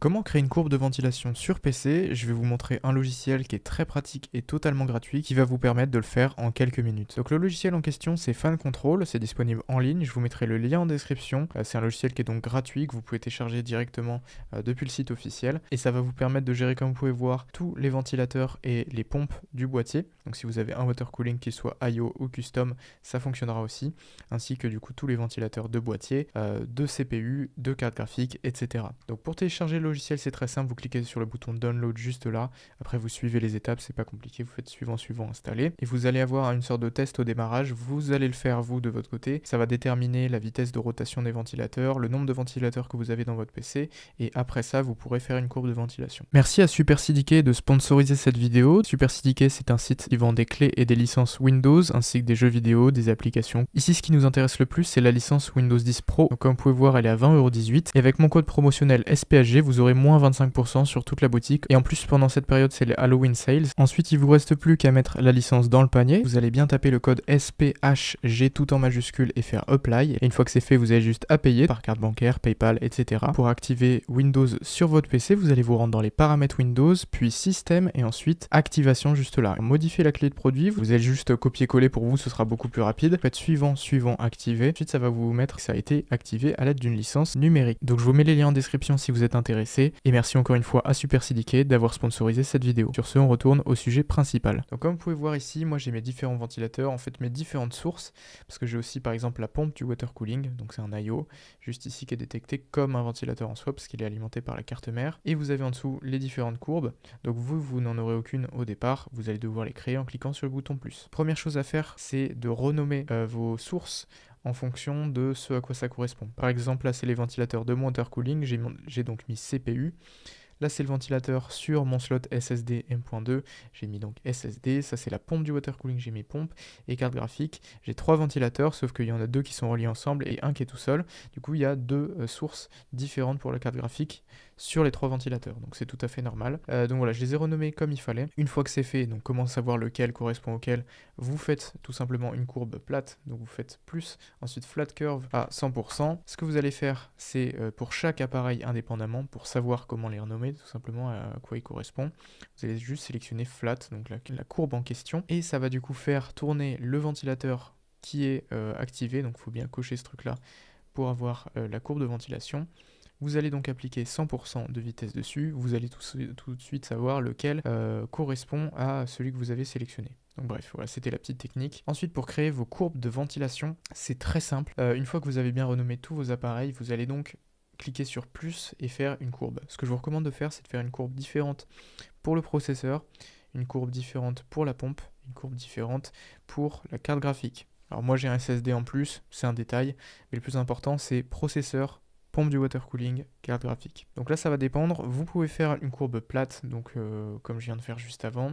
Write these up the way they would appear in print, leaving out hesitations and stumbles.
Comment créer une courbe de ventilation sur PC? Je vais vous montrer un logiciel qui est très pratique et totalement gratuit qui va vous permettre de le faire en quelques minutes. Donc le logiciel en question c'est Fan Control, c'est disponible en ligne, je vous mettrai le lien en description. C'est un logiciel qui est donc gratuit que vous pouvez télécharger directement depuis le site officiel et ça va vous permettre de gérer, comme vous pouvez voir, tous les ventilateurs et les pompes du boîtier. Donc si vous avez un water cooling qui soit IO ou custom, ça fonctionnera aussi, ainsi que du coup tous les ventilateurs de boîtier, de CPU, de carte graphique, etc. Donc pour télécharger le logiciel, c'est très simple, vous cliquez sur le bouton download juste là, après vous suivez les étapes, c'est pas compliqué, vous faites suivant, installer, et vous allez avoir une sorte de test au démarrage, vous allez le faire vous de votre côté, ça va déterminer la vitesse de rotation des ventilateurs, le nombre de ventilateurs que vous avez dans votre PC, et après ça, vous pourrez faire une courbe de ventilation. Merci à Super CDK de sponsoriser cette vidéo. Super CDK, c'est un site qui vend des clés et des licences Windows, ainsi que des jeux vidéo, des applications. Ici, ce qui nous intéresse le plus, c'est la licence Windows 10 Pro. Donc, comme vous pouvez voir, elle est à 20,18 €, et avec mon code promotionnel SPHG, vous aurez moins 25% sur toute la boutique. Et en plus, pendant cette période, c'est les Halloween Sales. Ensuite, il vous reste plus qu'à mettre la licence dans le panier. Vous allez bien taper le code SPHG tout en majuscule et faire Apply. Et une fois que c'est fait, vous avez juste à payer par carte bancaire, PayPal, etc. Pour activer Windows sur votre PC, vous allez vous rendre dans les paramètres Windows, puis Système et ensuite Activation juste là. Modifier la clé de produit, vous allez juste copier-coller pour vous, ce sera beaucoup plus rapide. Faites suivant, activer. Ensuite, ça va vous mettre que ça a été activé à l'aide d'une licence numérique. Donc je vous mets les liens en description si vous êtes intéressé. Et merci encore une fois à Super CDK d'avoir sponsorisé cette vidéo. Sur ce, on retourne au sujet principal. Donc comme vous pouvez voir ici, moi j'ai mes différents ventilateurs, en fait mes différentes sources, parce que j'ai aussi par exemple la pompe du water cooling, donc c'est un IO, juste ici qui est détecté comme un ventilateur en soi, parce qu'il est alimenté par la carte mère. Et vous avez en dessous les différentes courbes. Donc vous n'en aurez aucune au départ, vous allez devoir les créer en cliquant sur le bouton plus. Première chose à faire, c'est de renommer vos sources en fonction de ce à quoi ça correspond. Par exemple, là c'est les ventilateurs de mon water cooling, j'ai donc mis CPU. Là, c'est le ventilateur sur mon slot SSD M.2. J'ai mis donc SSD. Ça, c'est la pompe du water cooling. J'ai mis pompe et carte graphique. J'ai 3 ventilateurs, sauf qu'il y en a 2 qui sont reliés ensemble et un qui est tout seul. Du coup, il y a 2 sources différentes pour la carte graphique sur les 3 ventilateurs. Donc, c'est tout à fait normal. Donc voilà, je les ai renommés comme il fallait. Une fois que c'est fait, donc comment savoir lequel correspond auquel, vous faites tout simplement une courbe plate. Donc, vous faites plus, ensuite flat curve à 100%. Ce que vous allez faire, c'est pour chaque appareil indépendamment, pour savoir comment les renommer, tout simplement à quoi il correspond. Vous allez juste sélectionner flat, donc la courbe en question, et ça va du coup faire tourner le ventilateur qui est activé, donc il faut bien cocher ce truc là pour avoir la courbe de ventilation. Vous allez donc appliquer 100% de vitesse dessus, vous allez tout de suite savoir lequel correspond à celui que vous avez sélectionné. Donc bref, voilà, c'était la petite technique. Ensuite, pour créer vos courbes de ventilation, c'est très simple. Une fois que vous avez bien renommé tous vos appareils, vous allez donc cliquer sur plus et faire une courbe. Ce que je vous recommande de faire, c'est de faire une courbe différente pour le processeur, une courbe différente pour la pompe, une courbe différente pour la carte graphique. Alors moi j'ai un SSD en plus, c'est un détail, mais le plus important c'est processeur, pompe du water cooling, carte graphique. Donc là ça va dépendre, vous pouvez faire une courbe plate, donc comme je viens de faire juste avant.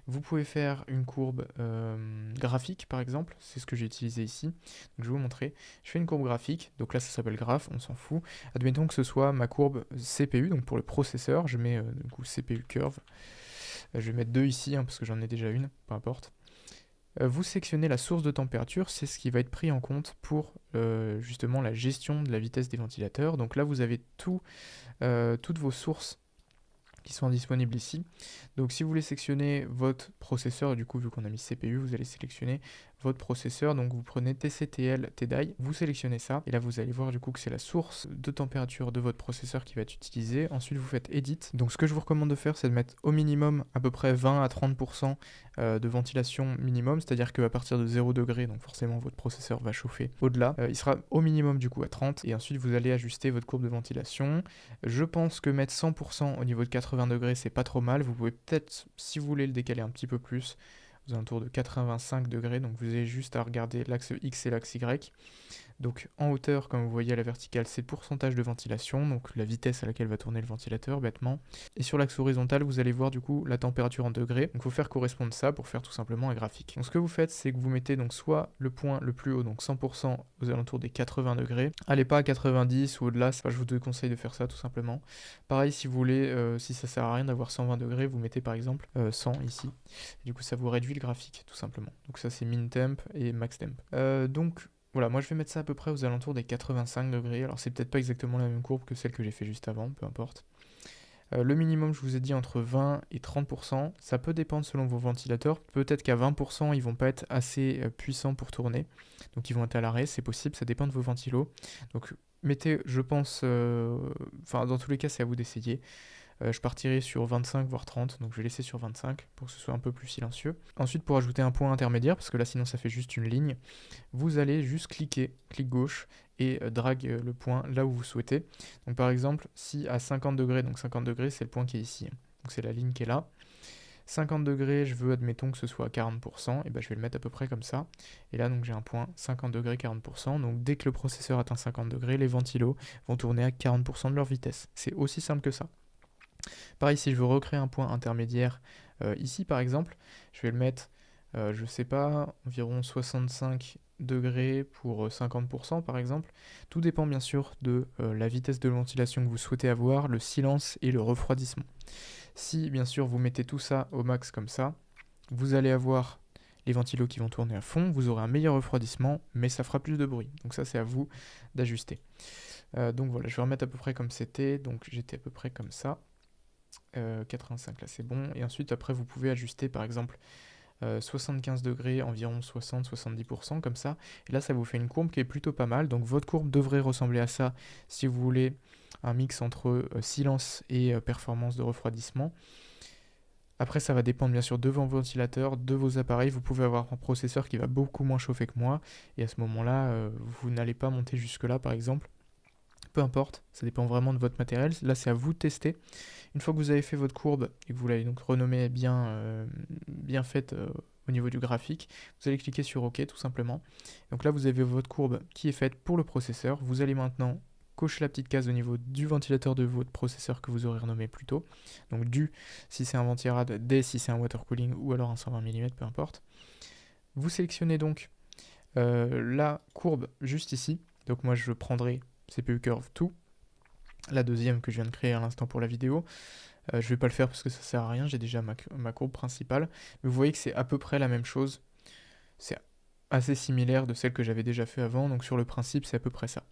Vous pouvez faire une courbe graphique par exemple, c'est ce que j'ai utilisé ici. Donc je vais vous montrer, je fais une courbe graphique, donc là ça s'appelle graph, on s'en fout. Admettons que ce soit ma courbe CPU, donc pour le processeur, je mets du coup CPU curve. Je vais mettre 2 ici, parce que j'en ai déjà une, peu importe. Vous sélectionnez la source de température, c'est ce qui va être pris en compte pour justement la gestion de la vitesse des ventilateurs. Donc là, vous avez toutes vos sources qui sont disponibles ici. Donc si vous voulez sélectionner votre processeur, du coup vu qu'on a mis CPU, vous allez sélectionner votre processeur, donc vous prenez TCTL TDI, vous sélectionnez ça, et là vous allez voir du coup que c'est la source de température de votre processeur qui va être utilisée. Ensuite vous faites Edit, donc ce que je vous recommande de faire c'est de mettre au minimum à peu près 20 à 30% de ventilation minimum, c'est-à-dire qu'à partir de 0 degré, donc forcément votre processeur va chauffer au-delà, il sera au minimum du coup à 30, et ensuite vous allez ajuster votre courbe de ventilation. Je pense que mettre 100% au niveau de 80 degrés c'est pas trop mal, vous pouvez peut-être, si vous voulez le décaler un petit peu plus, aux alentours de 85 degrés, donc vous avez juste à regarder l'axe X et l'axe Y. Donc en hauteur, comme vous voyez à la verticale, c'est le pourcentage de ventilation, donc la vitesse à laquelle va tourner le ventilateur, bêtement. Et sur l'axe horizontal, vous allez voir du coup la température en degrés. Donc il faut faire correspondre ça pour faire tout simplement un graphique. Donc ce que vous faites, c'est que vous mettez donc soit le point le plus haut, donc 100% aux alentours des 80 degrés. Allez pas à 90 ou au-delà, je vous déconseille de faire ça tout simplement. Pareil, si vous voulez, si ça sert à rien d'avoir 120 degrés, vous mettez par exemple 100 ici. Et du coup, ça vous réduit le graphique tout simplement. Donc ça, c'est min temp et max temp. Donc voilà, moi je vais mettre ça à peu près aux alentours des 85 degrés. Alors c'est peut-être pas exactement la même courbe que celle que j'ai fait juste avant, peu importe. Le minimum, je vous ai dit entre 20 et 30%. Ça peut dépendre selon vos ventilateurs. Peut-être qu'à 20%, ils vont pas être assez puissants pour tourner. Donc ils vont être à l'arrêt, c'est possible, ça dépend de vos ventilos. Donc mettez, je pense, dans tous les cas, c'est à vous d'essayer. Je partirai sur 25 voire 30, donc je vais laisser sur 25 pour que ce soit un peu plus silencieux. Ensuite, pour ajouter un point intermédiaire, parce que là sinon ça fait juste une ligne, vous allez juste cliquer, clic gauche, et drag le point là où vous souhaitez. Donc par exemple, si à 50 degrés, donc 50 degrés c'est le point qui est ici, donc c'est la ligne qui est là. 50 degrés, je veux, admettons que ce soit à 40%, et ben je vais le mettre à peu près comme ça. Et là, donc j'ai un point 50 degrés, 40%. Donc dès que le processeur atteint 50 degrés, les ventilos vont tourner à 40% de leur vitesse. C'est aussi simple que ça. Pareil, si je veux recréer un point intermédiaire, ici par exemple, je vais le mettre, je sais pas, environ 65 degrés pour 50% par exemple. Tout dépend bien sûr de la vitesse de ventilation que vous souhaitez avoir, le silence et le refroidissement. Si bien sûr vous mettez tout ça au max comme ça, vous allez avoir les ventilos qui vont tourner à fond, vous aurez un meilleur refroidissement, mais ça fera plus de bruit. Donc ça c'est à vous d'ajuster. Donc voilà, je vais remettre à peu près comme c'était, donc j'étais à peu près comme ça. 85 là c'est bon, et ensuite après vous pouvez ajuster par exemple 75 degrés, environ 60-70% comme ça, et là ça vous fait une courbe qui est plutôt pas mal. Donc votre courbe devrait ressembler à ça si vous voulez un mix entre silence et performance de refroidissement. Après ça va dépendre bien sûr de vos ventilateurs, de vos appareils. Vous pouvez avoir un processeur qui va beaucoup moins chauffer que moi, et à ce moment là vous n'allez pas monter jusque là par exemple. Peu importe, ça dépend vraiment de votre matériel. Là, c'est à vous de tester. Une fois que vous avez fait votre courbe et que vous l'avez donc renommée bien faite au niveau du graphique, vous allez cliquer sur OK tout simplement. Donc là, vous avez votre courbe qui est faite pour le processeur. Vous allez maintenant cocher la petite case au niveau du ventilateur de votre processeur que vous aurez renommé plus tôt. Donc du si c'est un ventirad, des si c'est un water cooling ou alors un 120 mm, peu importe. Vous sélectionnez donc la courbe juste ici. Donc moi, je prendrai CPU Curve 2, la deuxième que je viens de créer à l'instant pour la vidéo. Je vais pas le faire parce que ça sert à rien, j'ai déjà ma courbe principale. Mais vous voyez que c'est à peu près la même chose. C'est assez similaire de celle que j'avais déjà fait avant, donc sur le principe c'est à peu près ça.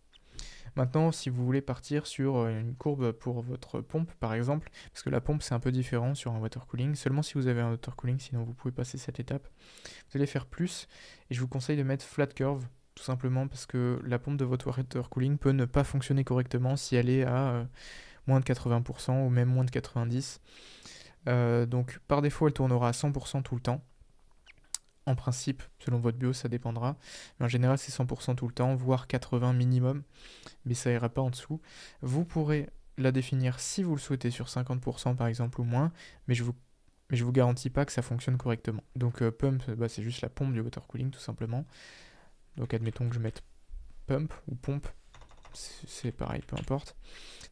Maintenant, si vous voulez partir sur une courbe pour votre pompe par exemple, parce que la pompe c'est un peu différent sur un water cooling, seulement si vous avez un water cooling, sinon vous pouvez passer cette étape. Vous allez faire plus, et je vous conseille de mettre flat curve, tout simplement parce que la pompe de votre water cooling peut ne pas fonctionner correctement si elle est à moins de 80% ou même moins de 90%. Donc par défaut elle tournera à 100% tout le temps. En principe, selon votre BIOS, ça dépendra. Mais en général, c'est 100% tout le temps, voire 80 minimum. Mais ça ira pas en dessous. Vous pourrez la définir si vous le souhaitez sur 50% par exemple ou moins. Mais je vous garantis pas que ça fonctionne correctement. Donc pump, c'est juste la pompe du water cooling tout simplement. Donc admettons que je mette pump ou pompe, c'est pareil, peu importe.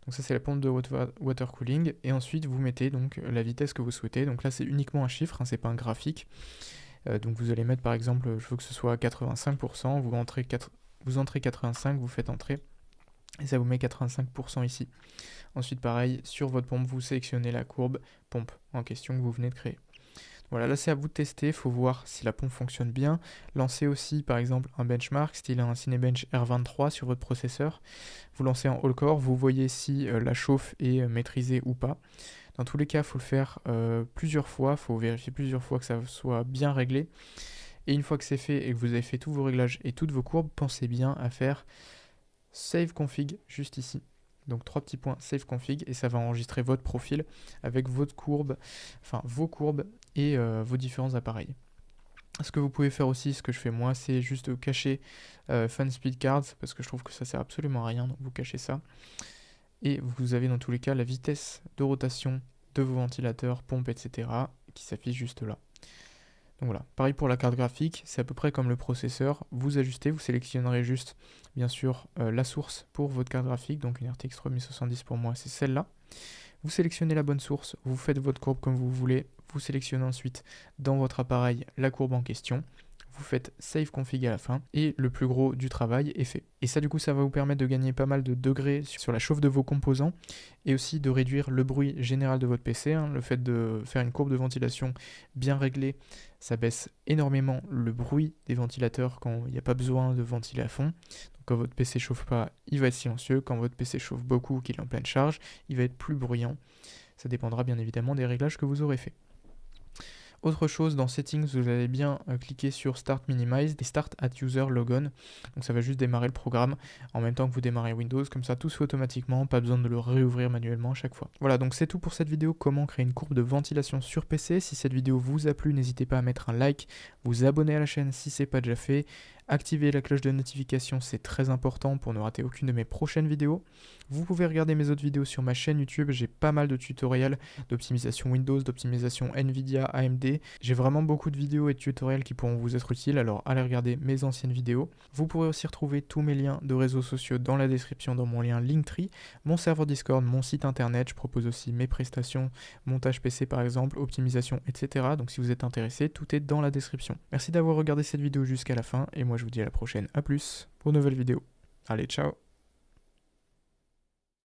Donc ça c'est la pompe de water cooling, et ensuite vous mettez donc la vitesse que vous souhaitez. Donc là c'est uniquement un chiffre, c'est pas un graphique. Donc vous allez mettre par exemple, je veux que ce soit à 85%, vous entrez 85, vous faites entrer, et ça vous met 85% ici. Ensuite pareil, sur votre pompe, vous sélectionnez la courbe pompe en question que vous venez de créer. Voilà, là c'est à vous de tester, il faut voir si la pompe fonctionne bien. Lancez aussi par exemple un benchmark, style un Cinebench R23 sur votre processeur. Vous lancez en all core, vous voyez si la chauffe est maîtrisée ou pas. Dans tous les cas, il faut le faire plusieurs fois, il faut vérifier plusieurs fois que ça soit bien réglé. Et une fois que c'est fait et que vous avez fait tous vos réglages et toutes vos courbes, pensez bien à faire Save Config juste ici. Donc 3 petits points Save Config, et ça va enregistrer votre profil avec votre courbe, enfin vos courbes et vos différents appareils. Ce que vous pouvez faire aussi, ce que je fais moi, c'est juste cacher Fan Speed Cards, parce que je trouve que ça sert absolument à rien, donc vous cachez ça. Et vous avez dans tous les cas la vitesse de rotation de vos ventilateurs, pompes, etc. qui s'affiche juste là. Donc voilà, pareil pour la carte graphique, c'est à peu près comme le processeur. Vous ajustez, vous sélectionnerez juste, bien sûr, la source pour votre carte graphique. Donc une RTX 3070 pour moi, c'est celle-là. Vous sélectionnez la bonne source, vous faites votre courbe comme vous voulez. Vous sélectionnez ensuite dans votre appareil la courbe en question. Vous faites Save Config à la fin, et le plus gros du travail est fait. Et ça du coup ça va vous permettre de gagner pas mal de degrés sur la chauffe de vos composants, et aussi de réduire le bruit général de votre PC. Le fait de faire une courbe de ventilation bien réglée, ça baisse énormément le bruit des ventilateurs quand il n'y a pas besoin de ventiler à fond. Donc quand votre PC chauffe pas, il va être silencieux. Quand votre PC chauffe beaucoup, qu'il est en pleine charge, il va être plus bruyant. Ça dépendra bien évidemment des réglages que vous aurez fait. Autre chose, dans Settings, vous allez bien cliquer sur Start Minimize et Start at User Logon. Donc ça va juste démarrer le programme en même temps que vous démarrez Windows, comme ça tout se fait automatiquement, pas besoin de le réouvrir manuellement à chaque fois. Voilà, donc c'est tout pour cette vidéo, comment créer une courbe de ventilation sur PC. Si cette vidéo vous a plu, n'hésitez pas à mettre un like, vous abonner à la chaîne si ce n'est pas déjà fait, activer la cloche de notification, c'est très important pour ne rater aucune de mes prochaines vidéos. Vous pouvez regarder mes autres vidéos sur ma chaîne YouTube, j'ai pas mal de tutoriels d'optimisation Windows, d'optimisation Nvidia, AMD. J'ai vraiment beaucoup de vidéos et de tutoriels qui pourront vous être utiles, alors allez regarder mes anciennes vidéos. Vous pourrez aussi retrouver tous mes liens de réseaux sociaux dans la description, dans mon lien Linktree, mon serveur Discord, mon site internet. Je propose aussi mes prestations, montage PC par exemple, optimisation, etc. Donc si vous êtes intéressé, tout est dans la description. Merci d'avoir regardé cette vidéo jusqu'à la fin et moi je vous dis à la prochaine. A plus pour une nouvelle vidéo. Allez, ciao!